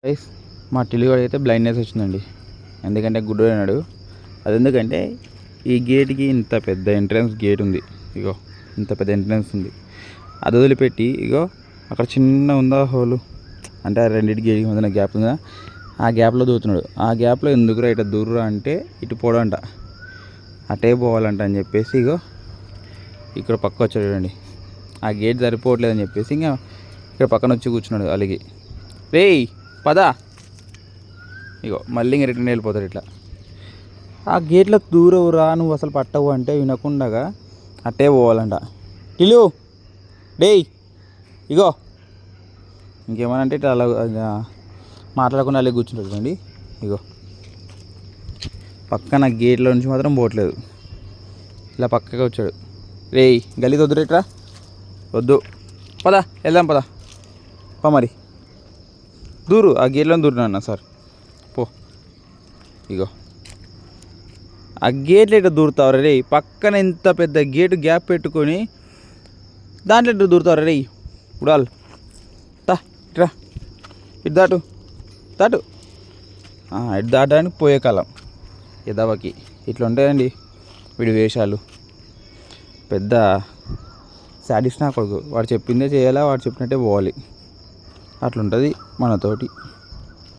Guys మా టిల్లిగాడు అయితే blindness వచ్చిందండి. ఎందుకంటే గుడ్డు అయినాడు. అది ఎందుకంటే ఈ గేట్కి ఇంత పెద్ద ఎంట్రన్స్ గేట్ ఉంది. ఇగో ఇంత పెద్ద ఎంట్రన్స్ ఉంది. అది వదిలిపెట్టి ఇగో అక్కడ చిన్న ఉందా హోలు, అంటే రెండింటి గేట్కి మధ్యన గ్యాప్ ఉందా, ఆ గ్యాప్లో దూరుతున్నాడు. ఆ గ్యాప్లో ఎందుకురా ఇటు దూరురా అంటే ఇటు పోడంట, అటే పోవాలంట అని చెప్పేసి ఇగో ఇక్కడ పక్క వచ్చాడు చూడండి. ఆ గేట్ సరిపోవట్లేదని చెప్పేసి ఇంకా ఇక్కడ పక్కన వచ్చి కూర్చున్నాడు అలిగి. రేయ్ పదా, ఇగో మళ్ళీ ఇంక రిటర్న్ వెళ్ళిపోతాడు ఇట్లా. ఆ గేట్లో దూరవు రా, నువ్వు అసలు పట్టవు అంటే వినకుండగా అట్టే పోవాలంట. టిలు డేయ్ ఇగో ఇంకేమనంటే ఇట్లా అలా మాట్లాడకుండా అలాగే కూర్చుంటాడు చూడండి. ఇగో పక్కన గేట్లో నుంచి మాత్రం పోవట్లేదు, ఇలా పక్కగా వచ్చాడు. రేయ్ గలీజ్ వద్దు రేట్రా, వద్దు పదా వెళ్దాం పదా మరి దూరు, ఆ గేట్లో దూరునా అన్న సార్ పో. ఇగో ఆ గేట్లు ఎట్లా దూరుతావు రే, పక్కన ఇంత పెద్ద గేటు గ్యాప్ పెట్టుకొని దాంట్లో ఎట్లా దూరుతావు రే ఉడాల్. తా ఇట్రా, ఇటు దాటు దాటు, ఇటు దాటానికి పోయే కాలం ఎదవకి. ఇట్లా ఉంటాయండి వీడి వేషాలు. పెద్ద శాడిస్ట్ నా కొడుకు, వాడు చెప్పిందే చేయాలా, వాడు చెప్పినట్టే పోవాలి, అట్లుంటుంది మనతోటి.